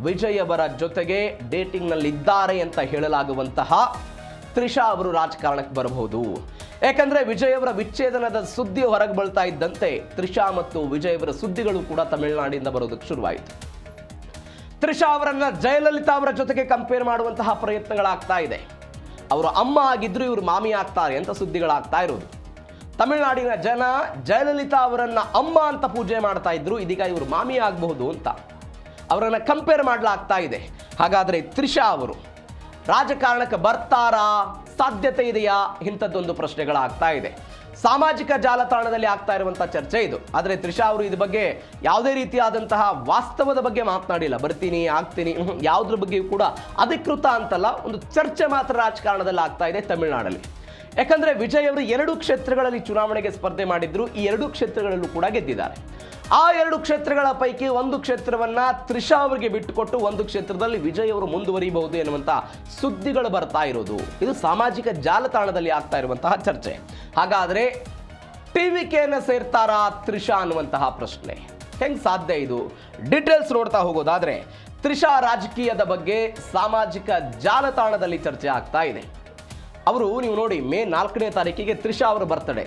ವಿಜಯ್ ಅವರ ಜೊತೆಗೆ ಡೇಟಿಂಗ್ನಲ್ಲಿದ್ದಾರೆ ಅಂತ ಹೇಳಲಾಗುವಂತಹ ತ್ರಿಷಾ ಅವರು ರಾಜಕಾರಣಕ್ಕೆ ಬರಬಹುದು. ಯಾಕಂದ್ರೆ ವಿಜಯ್ ಅವರ ವಿಚ್ಛೇದನದ ಸುದ್ದಿ ಹೊರಗೆ ಬೀಳ್ತಾ ಇದ್ದಂತೆ ತ್ರಿಷಾ ಮತ್ತು ವಿಜಯ್ ಅವರ ಸುದ್ದಿಗಳು ಕೂಡ ತಮಿಳುನಾಡಿನಿಂದ ಬರೋದಕ್ಕೆ ಶುರುವಾಯಿತು. ತ್ರಿಷಾ ಅವರನ್ನ ಜಯಲಲಿತಾ ಅವರ ಜೊತೆಗೆ ಕಂಪೇರ್ ಮಾಡುವಂತಹ ಪ್ರಯತ್ನಗಳಾಗ್ತಾ ಇದೆ. ಅವರು ಅಮ್ಮ ಆಗಿದ್ರು ಇವರು ಮಾಮಿ ಆಗ್ತಾರೆ ಅಂತ ಸುದ್ದಿಗಳಾಗ್ತಾ ಇರೋದು. ತಮಿಳುನಾಡಿನ ಜನ ಜಯಲಲಿತಾ ಅವರನ್ನ ಅಮ್ಮ ಅಂತ ಪೂಜೆ ಮಾಡ್ತಾ ಇದ್ರು, ಇದೀಗ ಇವರು ಮಾಮಿ ಆಗಬಹುದು ಅಂತ ಅವರನ್ನ ಕಂಪೇರ್ ಮಾಡಲಾಗ್ತಾ ಇದೆ. ಹಾಗಾದ್ರೆ ತ್ರಿಷಾ ಅವರು ರಾಜಕಾರಣಕ್ಕೆ ಬರ್ತಾರಾ, ಸಾಧ್ಯತೆ ಇದೆಯಾ, ಇಂಥದ್ದೊಂದು ಪ್ರಶ್ನೆಗಳಾಗ್ತಾ ಇದೆ. ಸಾಮಾಜಿಕ ಜಾಲತಾಣದಲ್ಲಿ ಆಗ್ತಾ ಇರುವಂತಹ ಚರ್ಚೆ ಇದು. ಆದರೆ ತ್ರಿಷಾ ಅವರು ಇದ್ರ ಬಗ್ಗೆ ಯಾವುದೇ ರೀತಿಯಾದಂತಹ ವಾಸ್ತವದ ಬಗ್ಗೆ ಮಾತನಾಡಿಲ್ಲ. ಬರ್ತೀನಿ, ಆಗ್ತೀನಿ, ಯಾವುದ್ರ ಬಗ್ಗೆಯೂ ಕೂಡ ಅಧಿಕೃತ ಅಂತಲ್ಲ, ಒಂದು ಚರ್ಚೆ ಮಾತ್ರ ರಾಜಕಾರಣದಲ್ಲಿ ಆಗ್ತಾ ಇದೆ ತಮಿಳುನಾಡಲ್ಲಿ. ಯಾಕಂದ್ರೆ ವಿಜಯ್ ಅವರು 2 ಕ್ಷೇತ್ರಗಳಲ್ಲಿ ಚುನಾವಣೆಗೆ ಸ್ಪರ್ಧೆ ಮಾಡಿದ್ರು. ಈ 2 ಕ್ಷೇತ್ರಗಳಲ್ಲೂ ಕೂಡ ಗೆದ್ದಿದ್ದಾರೆ. ಆ 2 ಕ್ಷೇತ್ರಗಳ ಪೈಕಿ ಒಂದು ಕ್ಷೇತ್ರವನ್ನ ತ್ರಿಷಾ ಅವರಿಗೆ ಬಿಟ್ಟುಕೊಟ್ಟು ಒಂದು ಕ್ಷೇತ್ರದಲ್ಲಿ ವಿಜಯ್ ಅವರು ಮುಂದುವರಿಯಬಹುದು ಎನ್ನುವಂತ ಸುದ್ದಿಗಳು ಬರ್ತಾ ಇರೋದು. ಇದು ಸಾಮಾಜಿಕ ಜಾಲತಾಣದಲ್ಲಿ ಆಗ್ತಾ ಇರುವಂತಹ ಚರ್ಚೆ. ಹಾಗಾದ್ರೆ ಟಿವಿಕೆಯನ್ನು ಸೇರ್ತಾರಾ ತ್ರಿಷಾ ಅನ್ನುವಂತಹ ಪ್ರಶ್ನೆ ಹೆಂಗ್ ಸಾಧ್ಯ? ಇದು ಡೀಟೇಲ್ಸ್ ನೋಡ್ತಾ ಹೋಗೋದಾದ್ರೆ ತ್ರಿಷಾ ರಾಜಕೀಯದ ಬಗ್ಗೆ ಸಾಮಾಜಿಕ ಜಾಲತಾಣದಲ್ಲಿ ಚರ್ಚೆ ಆಗ್ತಾ ಇದೆ. ಅವರು ನೀವು ನೋಡಿ, ಮೇ 4ನೇ ತಾರೀಕಿಗೆ ತ್ರಿಷಾ ಅವರ ಬರ್ತ್ಡೇ.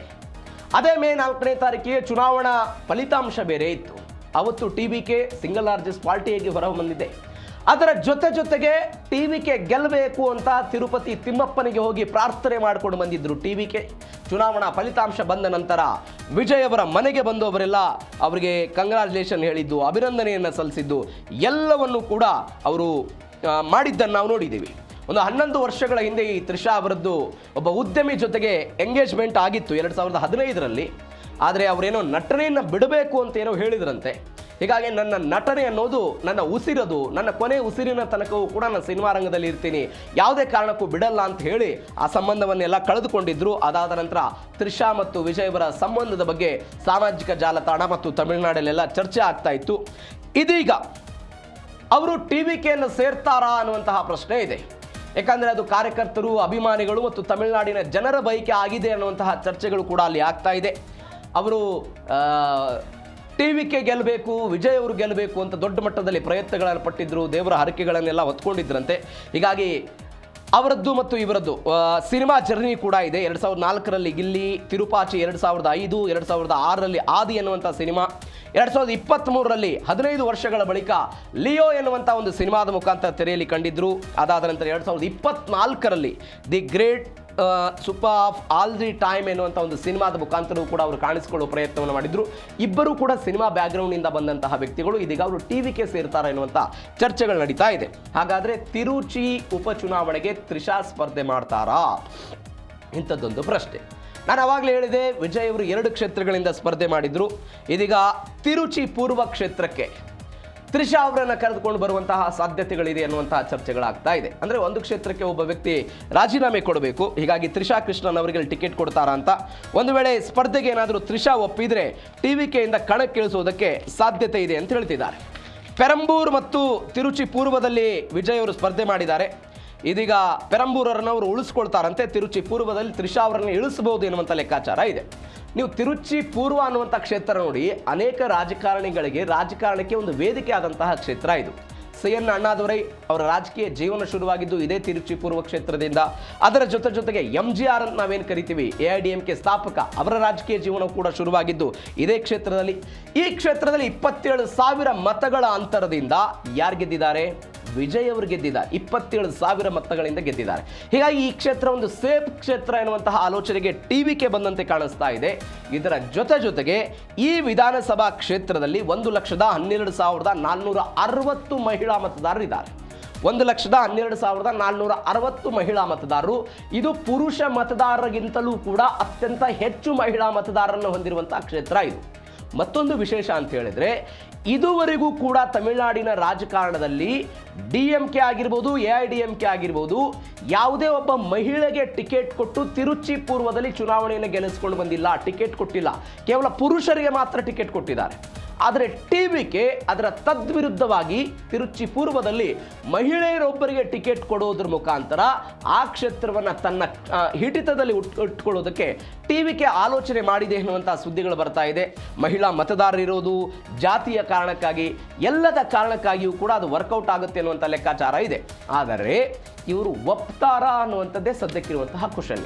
ಅದೇ ಮೇ 4ನೇ ತಾರೀಕಿಗೆ ಚುನಾವಣಾ ಫಲಿತಾಂಶ ಬೇರೆ ಇತ್ತು. ಅವತ್ತು ಟಿವಿಕೆ ಸಿಂಗಲ್ ಲಾರ್ಜೆಸ್ಟ್ ಪಾರ್ಟಿಯಾಗಿ ಹೊರ ಬಂದಿದೆ. ಅದರ ಜೊತೆಗೆ ಟಿವಿಕೆ ಗೆಲ್ಲಬೇಕು ಅಂತ ತಿರುಪತಿ ತಿಮ್ಮಪ್ಪನಿಗೆ ಹೋಗಿ ಪ್ರಾರ್ಥನೆ ಮಾಡಿಕೊಂಡು ಬಂದಿದ್ರು ಟಿವಿಕೆ. ಚುನಾವಣಾ ಫಲಿತಾಂಶ ಬಂದ ನಂತರ ವಿಜಯ್ ಅವರ ಮನೆಗೆ ಬಂದವರೆಲ್ಲ ಅವರಿಗೆ ಕಂಗ್ರಾಚುಲೇಷನ್ ಹೇಳಿದ್ದು, ಅಭಿನಂದನೆಯನ್ನು ಸಲ್ಲಿಸಿದ್ದು ಎಲ್ಲವನ್ನು ಕೂಡ ಅವರು ಮಾಡಿದ್ದನ್ನು ನಾವು ನೋಡಿದ್ದೀವಿ. ಒಂದು 11 ವರ್ಷಗಳ ಹಿಂದೆ ಈ ತ್ರಿಷಾ ಅವರದ್ದು ಒಬ್ಬ ಉದ್ಯಮಿ ಜೊತೆಗೆ ಎಂಗೇಜ್ಮೆಂಟ್ ಆಗಿತ್ತು 2015ರಲ್ಲಿ. ಆದರೆ ಅವರೇನೋ ನಟನೆಯನ್ನು ಬಿಡಬೇಕು ಅಂತ ಏನೋ ಹೇಳಿದ್ರಂತೆ. ಹೀಗಾಗಿ ನನ್ನ ನಟನೆ ಅನ್ನೋದು ನನ್ನ ಉಸಿರದು, ನನ್ನ ಕೊನೆ ಉಸಿರಿನ ತನಕವೂ ಕೂಡ ನಾನು ಸಿನಿಮಾ ರಂಗದಲ್ಲಿ ಇರ್ತೀನಿ, ಯಾವುದೇ ಕಾರಣಕ್ಕೂ ಬಿಡಲ್ಲ ಅಂತ ಹೇಳಿ ಆ ಸಂಬಂಧವನ್ನೆಲ್ಲ ಕಳೆದುಕೊಂಡಿದ್ರು. ಅದಾದ ನಂತರ ತ್ರಿಷಾ ಮತ್ತು ವಿಜಯ್ ಅವರ ಸಂಬಂಧದ ಬಗ್ಗೆ ಸಾಮಾಜಿಕ ಜಾಲತಾಣ ಮತ್ತು ತಮಿಳುನಾಡಲ್ಲೆಲ್ಲ ಚರ್ಚೆ ಆಗ್ತಾ ಇತ್ತು. ಇದೀಗ ಅವರು ಟಿವಿಕೆಯನ್ನು ಸೇರ್ತಾರಾ ಅನ್ನುವಂತಹ ಪ್ರಶ್ನೆ ಇದೆ. ಯಾಕಂದರೆ ಅದು ಕಾರ್ಯಕರ್ತರು, ಅಭಿಮಾನಿಗಳು ಮತ್ತು ತಮಿಳುನಾಡಿನ ಜನರ ಬಯಕೆ ಆಗಿದೆ ಅನ್ನುವಂತಹ ಚರ್ಚೆಗಳು ಕೂಡ ಅಲ್ಲಿ ಆಗ್ತಾ ಇದೆ. ಅವರು ಟಿವಿಕೆ ಗೆಲ್ಲಬೇಕು, ವಿಜಯ್ ಅವರು ಗೆಲ್ಲಬೇಕು ಅಂತ ದೊಡ್ಡ ಮಟ್ಟದಲ್ಲಿ ಪ್ರಯತ್ನಗಳನ್ನು ಪಟ್ಟಿದ್ರು, ದೇವರ ಹರಕೆಗಳನ್ನೆಲ್ಲ ಹೊತ್ಕೊಂಡಿದ್ರಂತೆ. ಹೀಗಾಗಿ ಅವರದ್ದು ಮತ್ತು ಇವರದ್ದು ಸಿನಿಮಾ ಜರ್ನಿ ಕೂಡ ಇದೆ. 2004ರಲ್ಲಿ ಗಿಲ್ಲಿ, ತಿರುಪಾಚಿ 2005, 2006ರಲ್ಲಿ ಆದಿ ಎನ್ನುವಂಥ ಸಿನಿಮಾ, 2023ರಲ್ಲಿ 15 ವರ್ಷಗಳ ಬಳಿಕ ಲಿಯೋ ಎನ್ನುವಂಥ ಒಂದು ಸಿನಿಮಾದ ಮುಖಾಂತರ ತೆರೆಯಲ್ಲಿ ಕಂಡಿದ್ರು. ಅದಾದ ನಂತರ 2024ರಲ್ಲಿ the great super of all the time ಎನ್ನುವಂಥ ಒಂದು ಸಿನಿಮಾದ ಮುಖಾಂತರವೂ ಕೂಡ ಅವರು ಕಾಣಿಸಿಕೊಳ್ಳುವ ಪ್ರಯತ್ನವನ್ನು ಮಾಡಿದ್ರು. ಇಬ್ಬರೂ ಕೂಡ ಸಿನಿಮಾ ಬ್ಯಾಕ್ಗ್ರೌಂಡ್ನಿಂದ ಬಂದಂತಹ ವ್ಯಕ್ತಿಗಳು. ಇದೀಗ ಅವರು ಟಿವಿಕೆ ಸೇರ್ತಾರೆ ಎನ್ನುವಂಥ ಚರ್ಚೆಗಳು ನಡೀತಾ ಇದೆ. ಹಾಗಾದರೆ ತಿರುಚಿ ಉಪಚುನಾವಣೆಗೆ ತ್ರಿಷಾ ಸ್ಪರ್ಧೆ ಮಾಡ್ತಾರಾ? ಇಂಥದ್ದೊಂದು ಪ್ರಶ್ನೆ. ನಾನು ಆವಾಗಲೇ ಹೇಳಿದೆ, ವಿಜಯ್ ಅವರು 2 ಕ್ಷೇತ್ರಗಳಿಂದ ಸ್ಪರ್ಧೆ ಮಾಡಿದ್ರು. ಇದೀಗ ತಿರುಚಿ ಪೂರ್ವ ಕ್ಷೇತ್ರಕ್ಕೆ ತ್ರಿಷಾ ಅವರನ್ನು ಕರೆದುಕೊಂಡು ಬರುವಂತಹ ಸಾಧ್ಯತೆಗಳಿದೆ ಅನ್ನುವಂತಹ ಚರ್ಚೆಗಳಾಗ್ತಾ ಇದೆ. ಅಂದರೆ ಒಂದು ಕ್ಷೇತ್ರಕ್ಕೆ ಒಬ್ಬ ವ್ಯಕ್ತಿ ರಾಜೀನಾಮೆ ಕೊಡಬೇಕು. ಹೀಗಾಗಿ ತ್ರಿಷಾ ಕೃಷ್ಣನ್ ಅವರಿಗೆ ಟಿಕೆಟ್ ಕೊಡ್ತಾರಾ ಅಂತ. ಒಂದು ವೇಳೆ ಸ್ಪರ್ಧೆಗೆ ಏನಾದರೂ ತ್ರಿಷಾ ಒಪ್ಪಿದ್ರೆ ಟಿವಿಕೆಯಿಂದ ಕಣಕ್ಕಿಳಿಸೋದಕ್ಕೆ ಸಾಧ್ಯತೆ ಇದೆ ಅಂತ ಹೇಳ್ತಿದ್ದಾರೆ. ಪೆರಂಬೂರ್ ಮತ್ತು ತಿರುಚಿ ಪೂರ್ವದಲ್ಲಿ ವಿಜಯ್ ಅವರು ಸ್ಪರ್ಧೆ ಮಾಡಿದ್ದಾರೆ. ಇದೀಗ ಪೆರಂಬೂರನ್ನು ಅವರು ಉಳಿಸ್ಕೊಳ್ತಾರಂತೆ. ತಿರುಚಿ ಪೂರ್ವದಲ್ಲಿ ತ್ರಿಷಾ ಅವರನ್ನು ಇಳಿಸಬಹುದು ಎನ್ನುವಂಥ ಲೆಕ್ಕಾಚಾರ ಇದೆ. ನೀವು ತಿರುಚಿ ಪೂರ್ವ ಅನ್ನುವಂಥ ಕ್ಷೇತ್ರ ನೋಡಿ, ಅನೇಕ ರಾಜಕಾರಣಕ್ಕೆ ಒಂದು ವೇದಿಕೆ ಆದಂತಹ ಕ್ಷೇತ್ರ ಇದು. CN ಅಣ್ಣಾದೊರೈ ಅವರ ರಾಜಕೀಯ ಜೀವನ ಶುರುವಾಗಿದ್ದು ಇದೇ ತಿರುಚಿ ಪೂರ್ವ ಕ್ಷೇತ್ರದಿಂದ. ಅದರ ಜೊತೆಗೆ MGR ಅಂತ ನಾವೇನು ಕರಿತೀವಿ, AIDMK ಸ್ಥಾಪಕ, ಅವರ ರಾಜಕೀಯ ಜೀವನ ಕೂಡ ಶುರುವಾಗಿದ್ದು ಇದೇ ಕ್ಷೇತ್ರದಲ್ಲಿ. ಈ ಕ್ಷೇತ್ರದಲ್ಲಿ 27,000 ಮತಗಳ ಅಂತರದಿಂದ ಯಾರು ಗೆದ್ದಿದ್ದಾರೆ? ವಿಜಯ್ ಅವರು ಗೆದ್ದಿದ್ದಾರೆ. 27,000 ಮತಗಳಿಂದ ಗೆದ್ದಿದ್ದಾರೆ. ಹೀಗಾಗಿ ಈ ಕ್ಷೇತ್ರ ಒಂದು ಸೇಫ್ ಕ್ಷೇತ್ರ ಎನ್ನುವಂತಹ ಆಲೋಚನೆಗೆ ಟಿವಿಕೆ ಬಂದಂತೆ ಕಾಣಿಸ್ತಾ ಇದೆ. ಇದರ ಜೊತೆಗೆ ಈ ವಿಧಾನಸಭಾ ಕ್ಷೇತ್ರದಲ್ಲಿ 1,12,460 ಮಹಿಳಾ ಮತದಾರರಿದ್ದಾರೆ. 1,12,460 ಮಹಿಳಾ ಮತದಾರರು. ಇದು ಪುರುಷ ಮತದಾರರಿಗಿಂತಲೂ ಕೂಡ ಅತ್ಯಂತ ಹೆಚ್ಚು ಮಹಿಳಾ ಮತದಾರರನ್ನು ಹೊಂದಿರುವಂತಹ ಕ್ಷೇತ್ರ ಇದು. ಮತ್ತೊಂದು ವಿಶೇಷ ಅಂತ ಹೇಳಿದ್ರೆ, ಇದುವರೆಗೂ ಕೂಡ ತಮಿಳುನಾಡಿನ ರಾಜಕಾರಣದಲ್ಲಿ DMK ಆಗಿರ್ಬೋದು, AIDMK ಆಗಿರ್ಬೋದು, ಯಾವುದೇ ಒಬ್ಬ ಮಹಿಳೆಗೆ ಟಿಕೆಟ್ ಕೊಟ್ಟು ತಿರುಚಿ ಪೂರ್ವದಲ್ಲಿ ಚುನಾವಣೆಯನ್ನು ಗೆಲ್ಲಿಸಿಕೊಂಡು ಬಂದಿಲ್ಲ, ಟಿಕೆಟ್ ಕೊಟ್ಟಿಲ್ಲ. ಕೇವಲ ಪುರುಷರಿಗೆ ಮಾತ್ರ ಟಿಕೆಟ್ ಕೊಟ್ಟಿದ್ದಾರೆ. ಆದರೆ ಟಿವಿಕೆ ಅದರ ತದ್ವಿರುದ್ಧವಾಗಿ ತಿರುಚಿ ಪೂರ್ವದಲ್ಲಿ ಮಹಿಳೆಯರೊಬ್ಬರಿಗೆ ಟಿಕೆಟ್ ಕೊಡೋದ್ರ ಮುಖಾಂತರ ಆ ಕ್ಷೇತ್ರವನ್ನು ತನ್ನ ಹಿಡಿತದಲ್ಲಿ ಇಟ್ಕೊಳ್ಳೋದಕ್ಕೆ ಟಿವಿಕೆ ಆಲೋಚನೆ ಮಾಡಿದೆ ಎನ್ನುವಂತಹ ಸುದ್ದಿಗಳು ಬರ್ತಾ ಇದೆ. ಮಹಿಳಾ ಮತದಾರರಿರೋದು ಜಾತಿಯ ಕಾರಣಕ್ಕಾಗಿ, ಎಲ್ಲದ ಕಾರಣಕ್ಕಾಗಿಯೂ ಕೂಡ ಅದು ವರ್ಕೌಟ್ ಆಗುತ್ತೆ ಅನ್ನುವಂಥ ಲೆಕ್ಕಾಚಾರ ಇದೆ. ಆದರೆ ಇವರು ಒಪ್ತಾರಾ ಅನ್ನುವಂಥದ್ದೇ ಸದ್ಯಕ್ಕಿರುವಂತಹ ಕ್ವಶನ್.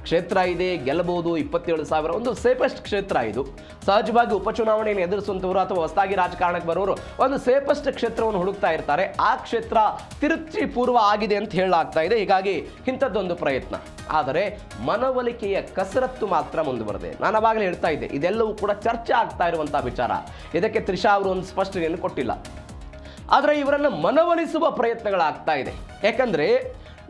ಕ್ಷೇತ್ರ ಇದೆ, ಗೆಲ್ಲಬಹುದು, 27,000, ಒಂದು ಸೇಫೆಸ್ಟ್ ಕ್ಷೇತ್ರ ಇದು. ಸಹಜವಾಗಿ ಉಪಚುನಾವಣೆಯನ್ನು ಎದುರಿಸುವಂಥವರು ಅಥವಾ ಹೊಸದಾಗಿ ರಾಜಕಾರಣಕ್ಕೆ ಬರೋರು ಒಂದು ಸೇಫೆಸ್ಟ್ ಕ್ಷೇತ್ರವನ್ನು ಹುಡುಕ್ತಾ ಇರ್ತಾರೆ. ಆ ಕ್ಷೇತ್ರ ತಿರುಚಿ ಪೂರ್ವ ಆಗಿದೆ ಅಂತ ಹೇಳಲಾಗ್ತಾ ಇದೆ. ಹೀಗಾಗಿ ಇಂಥದ್ದೊಂದು ಪ್ರಯತ್ನ. ಆದರೆ ಮನವೊಲಿಕೆಯ ಕಸರತ್ತು ಮಾತ್ರ ಮುಂದುವರೆದಿದೆ. ನಾನು ಅವಾಗಲೇ ಹೇಳ್ತಾ ಇದ್ದೆ, ಇದೆಲ್ಲವೂ ಕೂಡ ಚರ್ಚೆ ಆಗ್ತಾ ಇರುವಂತಹ ವಿಚಾರ. ಇದಕ್ಕೆ ತ್ರಿಷಾ ಅವರು ಒಂದು ಸ್ಪಷ್ಟನೆಯನ್ನು ಕೊಟ್ಟಿಲ್ಲ. ಆದರೆ ಇವರನ್ನು ಮನವೊಲಿಸುವ ಪ್ರಯತ್ನಗಳಾಗ್ತಾ ಇದೆ. ಯಾಕಂದರೆ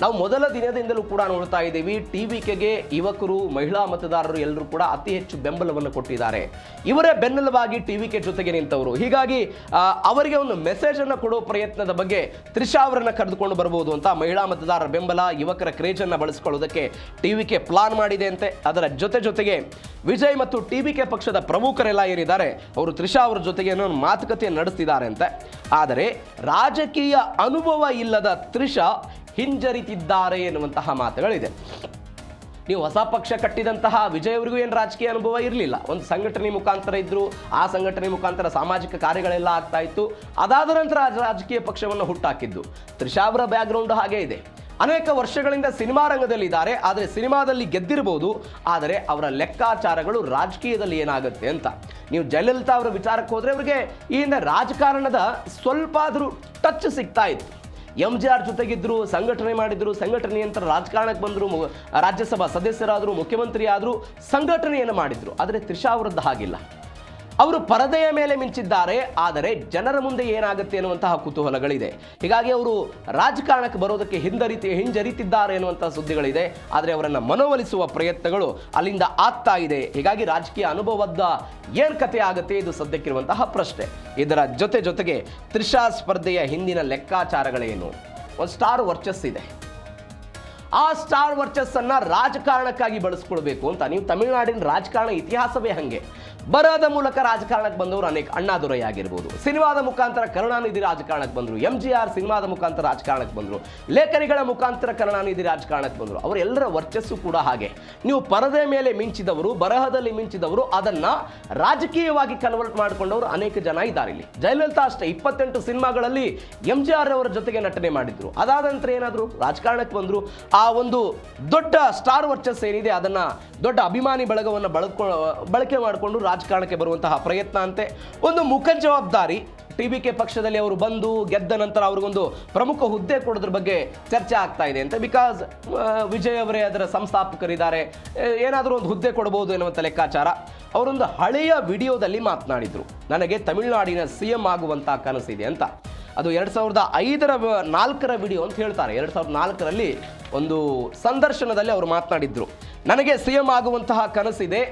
ನಾವು ಮೊದಲ ದಿನದಿಂದಲೂ ಕೂಡ ನೋಡ್ತಾ ಇದ್ದೀವಿ, ಟಿವಿಕೆಗೆ ಯುವಕರು, ಮಹಿಳಾ ಮತದಾರರು ಎಲ್ಲರೂ ಕೂಡ ಅತಿ ಹೆಚ್ಚು ಬೆಂಬಲವನ್ನು ಕೊಟ್ಟಿದ್ದಾರೆ. ಇವರೇ ಬೆನ್ನೆಲುಬಾಗಿ ಟಿವಿಕೆ ಜೊತೆಗೆ ನಿಂತವರು. ಹೀಗಾಗಿ ಅವರಿಗೆ ಒಂದು ಮೆಸೇಜನ್ನು ಕೊಡೋ ಪ್ರಯತ್ನದ ಬಗ್ಗೆ ತ್ರಿಷಾ ಅವರನ್ನು ಕರೆದುಕೊಂಡು ಬರ್ಬೋದು ಅಂತ ಮಹಿಳಾ ಮತದಾರರ ಬೆಂಬಲ, ಯುವಕರ ಕ್ರೇಜನ್ನು ಬಳಸಿಕೊಳ್ಳೋದಕ್ಕೆ ಟಿವಿಕೆ ಪ್ಲಾನ್ ಮಾಡಿದೆ ಅಂತೆ. ಅದರ ಜೊತೆಗೆ ವಿಜಯ್ ಮತ್ತು ಟಿವಿಕೆ ಪಕ್ಷದ ಪ್ರಮುಖರೆಲ್ಲ ಏನಿದ್ದಾರೆ ಅವರು ತ್ರಿಷಾ ಅವರ ಜೊತೆಗೆ ಮಾತುಕತೆಯನ್ನು ನಡೆಸ್ತಿದ್ದಾರೆ ಅಂತೆ. ಆದರೆ ರಾಜಕೀಯ ಅನುಭವ ಇಲ್ಲದ ತ್ರಿಷಾ ಹಿಂಜರಿತಿದ್ದಾರೆ ಎನ್ನುವಂತಹ ಮಾತುಗಳಿದೆ. ನೀವು ಹೊಸ ಪಕ್ಷ ಕಟ್ಟಿದಂತಹ ವಿಜಯ್ ಅವರಿಗೂ ಏನು ರಾಜಕೀಯ ಅನುಭವ ಇರಲಿಲ್ಲ. ಒಂದು ಸಂಘಟನೆ ಮುಖಾಂತರ ಇದ್ದರು, ಆ ಸಂಘಟನೆ ಮುಖಾಂತರ ಸಾಮಾಜಿಕ ಕಾರ್ಯಗಳೆಲ್ಲ ಆಗ್ತಾ ಇತ್ತು. ಅದಾದ ನಂತರ ರಾಜಕೀಯ ಪಕ್ಷವನ್ನು ಹುಟ್ಟಾಕಿದ್ದು. ತ್ರಿಷಾ ಅವರ ಬ್ಯಾಕ್ಗ್ರೌಂಡ್ ಹಾಗೇ ಇದೆ. ಅನೇಕ ವರ್ಷಗಳಿಂದ ಸಿನಿಮಾ ರಂಗದಲ್ಲಿದ್ದಾರೆ. ಆದರೆ ಸಿನಿಮಾದಲ್ಲಿ ಗೆದ್ದಿರಬಹುದು, ಆದರೆ ಅವರ ಲೆಕ್ಕಾಚಾರಗಳು ರಾಜಕೀಯದಲ್ಲಿ ಏನಾಗುತ್ತೆ ಅಂತ. ನೀವು ಜಯಲಲಿತಾ ಅವರ ವಿಚಾರಕ್ಕೆ ಹೋದರೆ ಅವರಿಗೆ ಈ ಹಿಂದೆ ರಾಜಕಾರಣದ ಸ್ವಲ್ಪ ಆದರೂ ಟಚ್ ಸಿಗ್ತಾ ಇತ್ತು. MGR ಜೊತೆಗಿದ್ರು, ಸಂಘಟನೆ ಮಾಡಿದ್ರು, ಸಂಘಟನೆ ನಂತರ ರಾಜಕಾರಣಕ್ಕೆ ಬಂದರು, ರಾಜ್ಯಸಭಾ ಸದಸ್ಯರಾದರು, ಮುಖ್ಯಮಂತ್ರಿ ಆದರು, ಸಂಘಟನೆಯನ್ನು ಮಾಡಿದ್ರು. ಆದರೆ ತ್ರಿಷಾ ಅವರದ್ದು ಹಾಗಿಲ್ಲ. ಅವರು ಪರದೆಯ ಮೇಲೆ ಮಿಂಚಿದ್ದಾರೆ, ಆದರೆ ಜನರ ಮುಂದೆ ಏನಾಗುತ್ತೆ ಎನ್ನುವಂತಹ ಕುತೂಹಲಗಳಿದೆ. ಹೀಗಾಗಿ ಅವರು ರಾಜಕಾರಣಕ್ಕೆ ಬರೋದಕ್ಕೆ ಹಿಂಜರಿತಿದ್ದಾರೆ ಎನ್ನುವಂತಹ ಸುದ್ದಿಗಳಿದೆ. ಆದರೆ ಅವರನ್ನು ಮನವೊಲಿಸುವ ಪ್ರಯತ್ನಗಳು ಅಲ್ಲಿಂದ ಆಗ್ತಾ ಇದೆ. ಹೀಗಾಗಿ ರಾಜಕೀಯ ಅನುಭವದ ಏನು ಕಥೆ ಆಗುತ್ತೆ, ಇದು ಸದ್ಯಕ್ಕಿರುವಂತಹ ಪ್ರಶ್ನೆ. ಇದರ ಜೊತೆಗೆ ತ್ರಿಷಾ ಸ್ಪರ್ಧೆಯ ಹಿಂದಿನ ಲೆಕ್ಕಾಚಾರಗಳೇನು? ಒಂದು ಸ್ಟಾರ್ ವರ್ಚಸ್ ಇದೆ. ಆ ಸ್ಟಾರ್ ವರ್ಚಸ್ಸನ್ನು ರಾಜಕಾರಣಕ್ಕಾಗಿ ಬಳಸ್ಕೊಳ್ಬೇಕು ಅಂತ. ನೀವು ತಮಿಳುನಾಡಿನ ರಾಜಕಾರಣ ಇತಿಹಾಸವೇ ಹಾಗೆ. ಬರದ ಮೂಲಕ ರಾಜಕಾರಣಕ್ಕೆ ಬಂದವರು ಅನೇಕ. ಅಣ್ಣಾದುರೈ ಆಗಿರ್ಬೋದು, ಸಿನಿಮಾದ ಮುಖಾಂತರ ಕರುಣಾನಿಧಿ ರಾಜಕಾರಣಕ್ಕೆ ಬಂದರು. MGR ಸಿನಿಮಾದ ಮುಖಾಂತರ ರಾಜಕಾರಣಕ್ಕೆ ಬಂದರು. ಲೇಖನಿಗಳ ಮುಖಾಂತರ ಕರುಣಾನಿಧಿ ರಾಜಕಾರಣಕ್ಕೆ ಬಂದರು. ಅವರೆಲ್ಲರ ವರ್ಚಸ್ಸು ಕೂಡ ಹಾಗೆ. ನೀವು ಪರದೆ ಮೇಲೆ ಮಿಂಚಿದವರು, ಬರಹದಲ್ಲಿ ಮಿಂಚಿದವರು, ಅದನ್ನು ರಾಜಕೀಯವಾಗಿ ಕನ್ವರ್ಟ್ ಮಾಡಿಕೊಂಡವರು ಅನೇಕ ಜನ ಇದ್ದಾರೆ ಇಲ್ಲಿ. ಜಯಲಲಿತಾ ಅಷ್ಟೇ 28 ಸಿನಿಮಾಗಳಲ್ಲಿ MGR ಅವರ ಜೊತೆಗೆ ನಟನೆ ಮಾಡಿದ್ರು. ಅದಾದ ನಂತರ ಏನಾದರೂ ರಾಜಕಾರಣಕ್ಕೆ ಬಂದರು. ಆ ಒಂದು ದೊಡ್ಡ ಸ್ಟಾರ್ ವರ್ಚಸ್ ಏನಿದೆ ಅದನ್ನು ದೊಡ್ಡ ಅಭಿಮಾನಿ ಬಳಗವನ್ನು ಬಳಕೆ ಮಾಡಿಕೊಂಡು ರಾಜಕಾರಣಕ್ಕೆ ಬರುವಂತಹ ಪ್ರಯತ್ನ ಅಂತೆ. ಒಂದು ಮುಖ ಜವಾಬ್ದಾರಿ. ಟಿವಿಕೆ ಪಕ್ಷದಲ್ಲಿ ಅವರು ಬಂದು ಗೆದ್ದ ನಂತರ ಅವ್ರಿಗೊಂದು ಪ್ರಮುಖ ಹುದ್ದೆ ಕೊಡೋದ್ರ ಬಗ್ಗೆ ಚರ್ಚೆ ಆಗ್ತಾ ಇದೆ ಅಂತ. ಬಿಕಾಸ್ ವಿಜಯ್ ಅವರೇ ಅದರ ಸಂಸ್ಥಾಪಕರಿದ್ದಾರೆ, ಏನಾದರೂ ಒಂದು ಹುದ್ದೆ ಕೊಡಬಹುದು ಎನ್ನುವಂಥ ಲೆಕ್ಕಾಚಾರ. ಅವರೊಂದು ಹಳೆಯ ವಿಡಿಯೋದಲ್ಲಿ ಮಾತನಾಡಿದರು, ನನಗೆ ತಮಿಳುನಾಡಿನ CM ಆಗುವಂಥ ಕನಸಿದೆ ಅಂತ. ಅದು 2005-4 ವಿಡಿಯೋ ಅಂತ ಹೇಳ್ತಾರೆ. 2004ರಲ್ಲಿ ಒಂದು ಸಂದರ್ಶನದಲ್ಲಿ ಅವರು ಮಾತನಾಡಿದ್ರು, ನನಗೆ CM ಆಗುವಂತಹ ಕನಸಿದೆ,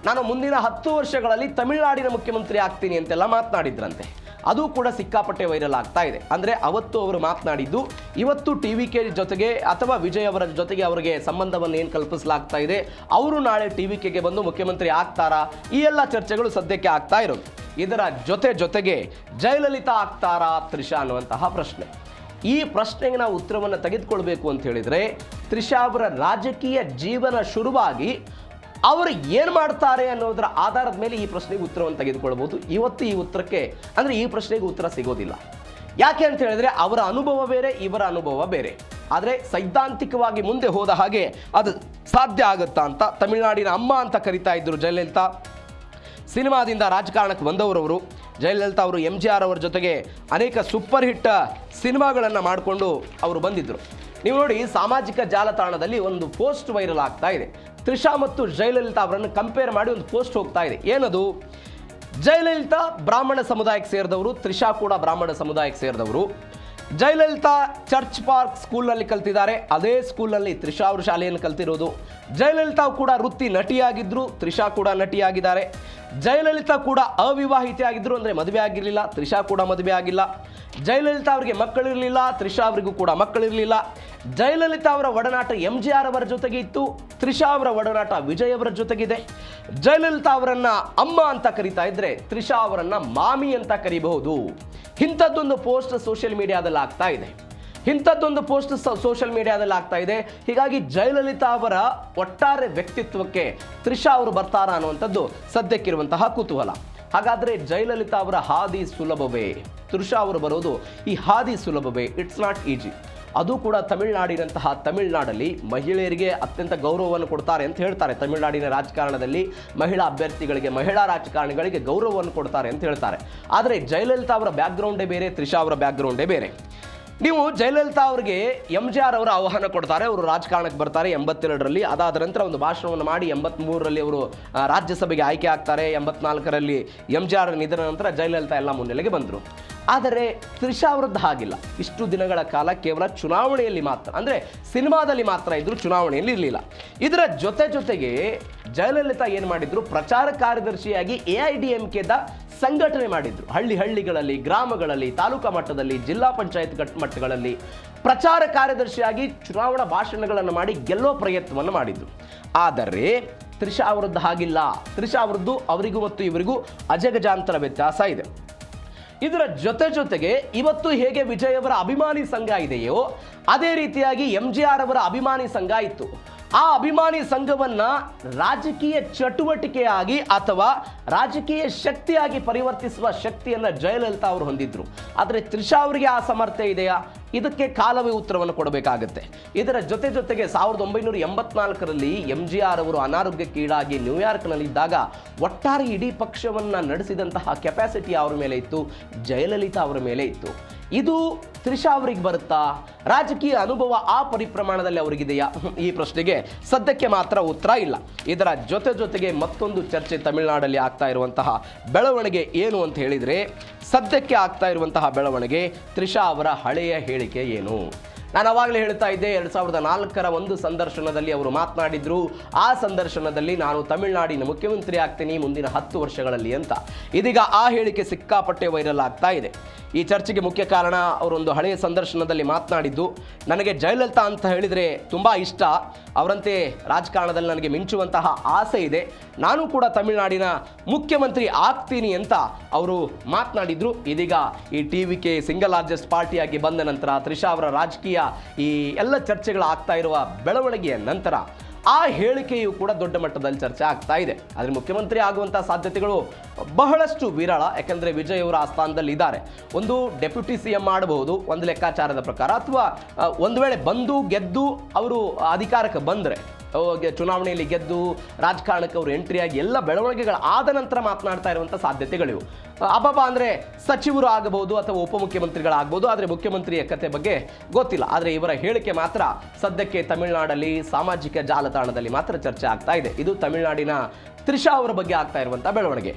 ನಾನು ಮುಂದಿನ 10 ವರ್ಷಗಳಲ್ಲಿ ತಮಿಳುನಾಡಿನ ಮುಖ್ಯಮಂತ್ರಿ ಆಗ್ತೀನಿ ಅಂತೆಲ್ಲ ಮಾತನಾಡಿದ್ರಂತೆ. ಅದು ಕೂಡ ಸಿಕ್ಕಾಪಟ್ಟೆ ವೈರಲ್ ಆಗ್ತಾ ಇದೆ. ಅಂದರೆ ಅವತ್ತು ಅವರು ಮಾತನಾಡಿದ್ದು, ಇವತ್ತು ಟಿವಿಕೆ ಜೊತೆಗೆ ಅಥವಾ ವಿಜಯ್ ಅವರ ಜೊತೆಗೆ ಅವರಿಗೆ ಸಂಬಂಧವನ್ನು ಏನು ಕಲ್ಪಿಸಲಾಗ್ತಾ ಇದೆ, ಅವರು ನಾಳೆ ಟಿವಿಕೆಗೆ ಬಂದು ಮುಖ್ಯಮಂತ್ರಿ ಆಗ್ತಾರಾ, ಈ ಎಲ್ಲ ಚರ್ಚೆಗಳು ಸದ್ಯಕ್ಕೆ ಆಗ್ತಾ ಇರೋದು. ಇದರ ಜೊತೆಗೆ ಜಯಲಲಿತಾ ಆಗ್ತಾರಾ ತ್ರಿಷಾ ಅನ್ನುವಂತಹ ಪ್ರಶ್ನೆ. ಈ ಪ್ರಶ್ನೆಗೆ ನಾವು ಉತ್ತರವನ್ನು ತೆಗೆದುಕೊಳ್ಬೇಕು ಅಂತ ಹೇಳಿದರೆ, ತ್ರಿಷಾ ಅವರ ರಾಜಕೀಯ ಜೀವನ ಶುರುವಾಗಿ ಅವರು ಏನು ಮಾಡ್ತಾರೆ ಅನ್ನೋದರ ಆಧಾರದ ಮೇಲೆ ಈ ಪ್ರಶ್ನೆಗೆ ಉತ್ತರವನ್ನು ತೆಗೆದುಕೊಳ್ಬೋದು. ಇವತ್ತು ಈ ಉತ್ತರಕ್ಕೆ ಅಂದರೆ ಈ ಪ್ರಶ್ನೆಗೆ ಉತ್ತರ ಸಿಗೋದಿಲ್ಲ. ಯಾಕೆ ಅಂತ ಹೇಳಿದ್ರೆ ಅವರ ಅನುಭವ ಬೇರೆ, ಇವರ ಅನುಭವ ಬೇರೆ. ಆದರೆ ಸೈದ್ಧಾಂತಿಕವಾಗಿ ಮುಂದೆ ಹೋದ ಹಾಗೆ ಅದು ಸಾಧ್ಯ ಆಗುತ್ತಾ ಅಂತ. ತಮಿಳುನಾಡಿನ ಅಮ್ಮ ಅಂತ ಕರಿತಾ ಇದ್ರು ಜಯಲಲಿತಾ. ಸಿನಿಮಾದಿಂದ ರಾಜಕಾರಣಕ್ಕೆ ಬಂದವರವರು. ಜಯಲಲಿತಾ ಅವರು MGR ಅವರ ಜೊತೆಗೆ ಅನೇಕ ಸೂಪರ್ ಹಿಟ್ ಸಿನಿಮಾಗಳನ್ನು ಮಾಡಿಕೊಂಡು ಅವರು ಬಂದಿದ್ದರು. ನೀವು ನೋಡಿ, ಸಾಮಾಜಿಕ ಜಾಲತಾಣದಲ್ಲಿ ಒಂದು ಪೋಸ್ಟ್ ವೈರಲ್ ಆಗ್ತಾ ಇದೆ. ತ್ರಿಷಾ ಮತ್ತು ಜಯಲಲಿತಾ ಅವರನ್ನು ಕಂಪೇರ್ ಮಾಡಿ ಒಂದು ಪೋಸ್ಟ್ ಹೋಗ್ತಾ ಇದೆ. ಏನದು? ಜಯಲಲಿತಾ ಬ್ರಾಹ್ಮಣ ಸಮುದಾಯಕ್ಕೆ ಸೇರಿದವರು, ತ್ರಿಷಾ ಕೂಡ ಬ್ರಾಹ್ಮಣ ಸಮುದಾಯಕ್ಕೆ ಸೇರಿದವರು. ಜಯಲಲಿತಾ ಚರ್ಚ್ ಪಾರ್ಕ್ ಸ್ಕೂಲ್ನಲ್ಲಿ ಕಲ್ತಿದ್ದಾರೆ. ಅದೇ ಸ್ಕೂಲ್ನಲ್ಲಿ ತ್ರಿಷಾ ಅವರು ಶಾಲೆಯನ್ನು ಕಲ್ತಿರೋದು. ಜಯಲಲಿತಾ ಕೂಡ ವೃತ್ತಿ ನಟಿಯಾಗಿದ್ದರು, ತ್ರಿಷಾ ಕೂಡ ನಟಿಯಾಗಿದ್ದಾರೆ. ಜಯಲಲಿತಾ ಕೂಡ ಅವಿವಾಹಿತೆ ಆಗಿದ್ದರು, ಅಂದರೆ ಮದುವೆ ಆಗಿರಲಿಲ್ಲ. ತ್ರಿಷಾ ಕೂಡ ಮದುವೆ ಆಗಿಲ್ಲ. ಜಯಲಲಿತಾ ಅವರಿಗೆ ಮಕ್ಕಳಿರಲಿಲ್ಲ, ತ್ರಿಷಾ ಅವರಿಗೂ ಕೂಡ ಮಕ್ಕಳಿರಲಿಲ್ಲ. ಜಯಲಲಿತಾ ಅವರ ಒಡನಾಟ MGR ಅವರ ಜೊತೆಗೆ ಇತ್ತು, ತ್ರಿಷಾ ಅವರ ಒಡನಾಟ ವಿಜಯ್ ಅವರ ಜೊತೆಗಿದೆ. ಜಯಲಲಿತಾ ಅವರನ್ನ ಅಮ್ಮ ಅಂತ ಕರೀತಾ ಇದ್ರೆ ತ್ರಿಷಾ ಅವರನ್ನ ಮಾಮಿ ಅಂತ ಕರೀಬಹುದು. ಇಂಥದ್ದೊಂದು ಪೋಸ್ಟ್ ಸೋಷಿಯಲ್ ಮೀಡಿಯಾದಲ್ಲಿ ಆಗ್ತಾ ಇದೆ. ಹೀಗಾಗಿ ಜಯಲಲಿತಾ ಅವರ ಒಟ್ಟಾರೆ ವ್ಯಕ್ತಿತ್ವಕ್ಕೆ ತ್ರಿಷಾ ಅವರು ಬರ್ತಾರಾ ಅನ್ನುವಂಥದ್ದು ಸದ್ಯಕ್ಕಿರುವಂತಹ ಕುತೂಹಲ. ಹಾಗಾದರೆ ಜಯಲಲಿತಾ ಅವರ ಹಾದಿ ಸುಲಭವೇ? ತ್ರಿಷಾ ಅವರು ಬರೋದು ಈ ಹಾದಿ ಸುಲಭವೇ? It's not easy. ಅದು ಕೂಡ ತಮಿಳುನಾಡಲ್ಲಿ ಮಹಿಳೆಯರಿಗೆ ಅತ್ಯಂತ ಗೌರವವನ್ನು ಕೊಡ್ತಾರೆ ಅಂತ ಹೇಳ್ತಾರೆ. ತಮಿಳುನಾಡಿನ ರಾಜಕಾರಣದಲ್ಲಿ ಮಹಿಳಾ ಅಭ್ಯರ್ಥಿಗಳಿಗೆ, ಮಹಿಳಾ ರಾಜಕಾರಣಿಗಳಿಗೆ ಗೌರವವನ್ನು ಕೊಡ್ತಾರೆ ಅಂತ ಹೇಳ್ತಾರೆ. ಆದರೆ ಜಯಲಲಿತಾ ಅವರ ಬ್ಯಾಕ್ಗ್ರೌಂಡೇ ಬೇರೆ, ತ್ರಿಷಾ ಅವರ ಬ್ಯಾಕ್ಗ್ರೌಂಡೇ ಬೇರೆ. ನೀವು ಜಯಲಲಿತಾ ಅವರಿಗೆ MGR ಅವರ ಆಹ್ವಾನ ಕೊಡ್ತಾರೆ, ಅವರು ರಾಜಕಾರಣಕ್ಕೆ ಬರ್ತಾರೆ 82ರಲ್ಲಿ. ಅದಾದ ನಂತರ ಒಂದು ಭಾಷಣವನ್ನು ಮಾಡಿ 83ರಲ್ಲಿ ಅವರು ರಾಜ್ಯಸಭೆಗೆ ಆಯ್ಕೆ ಆಗ್ತಾರೆ. 84ರಲ್ಲಿ MGR ನಿಧನ ನಂತರ ಜಯಲಲಿತಾ ಎಲ್ಲ ಮುನ್ನೆಲೆಗೆ ಬಂದರು. ಆದರೆ ತ್ರಿಷಾ ಅವರದ್ದು ಹಾಗಿಲ್ಲ. ಇಷ್ಟು ದಿನಗಳ ಕಾಲ ಕೇವಲ ಚುನಾವಣೆಯಲ್ಲಿ ಮಾತ್ರ, ಅಂದರೆ ಸಿನಿಮಾದಲ್ಲಿ ಮಾತ್ರ ಇದ್ರು, ಚುನಾವಣೆಯಲ್ಲಿ ಇರಲಿಲ್ಲ. ಇದರ ಜೊತೆಗೆ ಜಯಲಲಿತಾ ಏನು ಮಾಡಿದ್ರು, ಪ್ರಚಾರ ಕಾರ್ಯದರ್ಶಿಯಾಗಿ AIADMKದ ಸಂಘಟನೆ ಮಾಡಿದ್ರು. ಹಳ್ಳಿಗಳಲ್ಲಿ, ಗ್ರಾಮಗಳಲ್ಲಿ, ತಾಲೂಕಾ ಮಟ್ಟದಲ್ಲಿ, ಜಿಲ್ಲಾ ಪಂಚಾಯತ್ ಮಟ್ಟಗಳಲ್ಲಿ ಪ್ರಚಾರ ಕಾರ್ಯದರ್ಶಿಯಾಗಿ ಚುನಾವಣಾ ಭಾಷಣಗಳನ್ನು ಮಾಡಿ ಗೆಲ್ಲೋ ಪ್ರಯತ್ನವನ್ನು ಮಾಡಿದ್ರು. ಆದರೆ ತ್ರಿಷಾ ಅವರದ್ದು ಹಾಗಿಲ್ಲ. ತ್ರಿಷಾ ಅವರದ್ದು ಅವರಿಗೂ ಮತ್ತು ಇವರಿಗೂ ಅಜಗಜಾಂತರ ವ್ಯತ್ಯಾಸ ಇದೆ. ಇದರ ಜೊತೆಗೆ ಇವತ್ತು ಹೇಗೆ ವಿಜಯ್ ಅವರ ಅಭಿಮಾನಿ ಸಂಘ ಇದೆಯೋ ಅದೇ ರೀತಿಯಾಗಿ MGR ಅವರ ಅಭಿಮಾನಿ ಸಂಘ ಇತ್ತು. ಆ ಅಭಿಮಾನಿ ಸಂಘವನ್ನ ರಾಜಕೀಯ ಚಟುವಟಿಕೆಯಾಗಿ ಅಥವಾ ರಾಜಕೀಯ ಶಕ್ತಿಯಾಗಿ ಪರಿವರ್ತಿಸುವ ಶಕ್ತಿಯನ್ನ ಜಯಲಲಿತಾ ಅವರು ಹೊಂದಿದ್ರು. ಆದರೆ ತ್ರಿಷಾ ಅವರಿಗೆ ಆ ಸಾಮರ್ಥ್ಯ ಇದೆಯಾ? ಇದಕ್ಕೆ ಕಾಲವೇ ಉತ್ತರವನ್ನು ಕೊಡಬೇಕಾಗುತ್ತೆ. ಇದರ ಜೊತೆಗೆ 1984ರಲ್ಲಿ MGR ಅವರು ಅನಾರೋಗ್ಯಕ್ಕೀಡಾಗಿ ನ್ಯೂಯಾರ್ಕ್ನಲ್ಲಿದ್ದಾಗ ಒಟ್ಟಾರೆ ಇಡೀ ಪಕ್ಷವನ್ನು ನಡೆಸಿದಂತಹ ಕೆಪಾಸಿಟಿ ಅವರ ಮೇಲೆ ಇತ್ತು, ಜಯಲಲಿತಾ ಅವರ ಮೇಲೆ ಇತ್ತು. ಇದು ತ್ರಿಷಾ ಅವರಿಗೆ ಬರುತ್ತಾ? ರಾಜಕೀಯ ಅನುಭವ ಆ ಪರಿಪ್ರಮಾಣದಲ್ಲಿ ಅವರಿಗಿದೆಯಾ? ಈ ಪ್ರಶ್ನೆಗೆ ಸದ್ಯಕ್ಕೆ ಮಾತ್ರ ಉತ್ತರ ಇಲ್ಲ. ಇದರ ಜೊತೆಗೆ ಮತ್ತೊಂದು ಚರ್ಚೆ ತಮಿಳುನಾಡಲ್ಲಿ ಆಗ್ತಾ ಇರುವಂತಹ ಬೆಳವಣಿಗೆ ಏನು ಅಂತ ಹೇಳಿದರೆ, ಸದ್ಯಕ್ಕೆ ಆಗ್ತಾ ಇರುವಂತಹ ಬೆಳವಣಿಗೆ ತ್ರಿಷಾ ಅವರ ಹಳೆಯ ಹೇಳಿಕೆ ಏನು? ನಾನು ಅವಾಗಲೇ ಹೇಳ್ತಾ ಇದ್ದೆ, 2004ರ ಒಂದು ಸಂದರ್ಶನದಲ್ಲಿ ಅವರು ಮಾತನಾಡಿದ್ರು. ಆ ಸಂದರ್ಶನದಲ್ಲಿ ನಾನು ತಮಿಳುನಾಡಿನ ಮುಖ್ಯಮಂತ್ರಿ ಆಗ್ತೀನಿ ಮುಂದಿನ 10 ವರ್ಷಗಳಲ್ಲಿ ಅಂತ. ಇದೀಗ ಆ ಹೇಳಿಕೆ ಸಿಕ್ಕಾಪಟ್ಟೆ ವೈರಲ್ ಆಗ್ತಾ ಇದೆ. ಈ ಚರ್ಚೆಗೆ ಮುಖ್ಯ ಕಾರಣ ಅವರೊಂದು ಹಳೆಯ ಸಂದರ್ಶನದಲ್ಲಿ ಮಾತನಾಡಿದ್ದು, ನನಗೆ ಜಯಲಲಿತಾ ಅಂತ ಹೇಳಿದರೆ ತುಂಬ ಇಷ್ಟ, ಅವರಂತೆ ರಾಜಕಾರಣದಲ್ಲಿ ನನಗೆ ಮಿಂಚುವಂತಹ ಆಸೆ ಇದೆ, ನಾನು ಕೂಡ ತಮಿಳುನಾಡಿನ ಮುಖ್ಯಮಂತ್ರಿ ಆಗ್ತೀನಿ ಅಂತ ಅವರು ಮಾತನಾಡಿದ್ರು. ಇದೀಗ ಈ TVK ಸಿಂಗಲ್ ಲಾರ್ಜೆಸ್ಟ್ ಪಾರ್ಟಿಯಾಗಿ ಬಂದ ನಂತರ ತ್ರಿಷಾ ಅವರ ರಾಜಕೀಯ ಈ ಎಲ್ಲ ಚರ್ಚೆಗಳು ಆಗ್ತಾ ಇರುವ ಬೆಳವಣಿಗೆಯ ನಂತರ ಆ ಹೇಳಿಕೆಯು ಕೂಡ ದೊಡ್ಡ ಮಟ್ಟದಲ್ಲಿ ಚರ್ಚೆ ಆಗ್ತಾ ಇದೆ. ಆದರೆ ಮುಖ್ಯಮಂತ್ರಿ ಆಗುವಂತಹ ಸಾಧ್ಯತೆಗಳು ಬಹಳಷ್ಟು ವಿರಳ. ಯಾಕಂದರೆ ವಿಜಯ್ ಅವರು ಆ ಸ್ಥಾನದಲ್ಲಿ ಇದ್ದಾರೆ. ಒಂದು ಡೆಪ್ಯೂಟಿ CM ಮಾಡಬಹುದು ಒಂದು ಲೆಕ್ಕಾಚಾರದ ಪ್ರಕಾರ, ಅಥವಾ ಒಂದು ವೇಳೆ ಬಂದು ಗೆದ್ದು ಅವರು ಅಧಿಕಾರಕ್ಕೆ ಬಂದರೆ, ಚುನಾವಣೆಯಲ್ಲಿ ಗೆದ್ದು ರಾಜಕಾರಣಕ್ಕೆ ಅವರು ಎಂಟ್ರಿಯಾಗಿ ಎಲ್ಲ ಬೆಳವಣಿಗೆಗಳು ಆದ ನಂತರ ಮಾತನಾಡ್ತಾ ಇರುವಂಥ ಸಾಧ್ಯತೆಗಳಿವು. ಅಬ್ಬಬ್ಬ ಅಂದರೆ ಸಚಿವರು ಆಗಬಹುದು ಅಥವಾ ಉಪಮುಖ್ಯಮಂತ್ರಿಗಳಾಗಬಹುದು. ಆದರೆ ಮುಖ್ಯಮಂತ್ರಿಯ ಕತೆ ಬಗ್ಗೆ ಗೊತ್ತಿಲ್ಲ. ಆದರೆ ಇವರ ಹೇಳಿಕೆ ಮಾತ್ರ ಸದ್ಯಕ್ಕೆ ತಮಿಳುನಾಡಲ್ಲಿ ಸಾಮಾಜಿಕ ಜಾಲತಾಣದಲ್ಲಿ ಮಾತ್ರ ಚರ್ಚೆ ಆಗ್ತಾ ಇದೆ. ಇದು ತಮಿಳುನಾಡಿನ ತ್ರಿಷಾ ಅವರ ಬಗ್ಗೆ ಆಗ್ತಾ ಇರುವಂಥ ಬೆಳವಣಿಗೆ.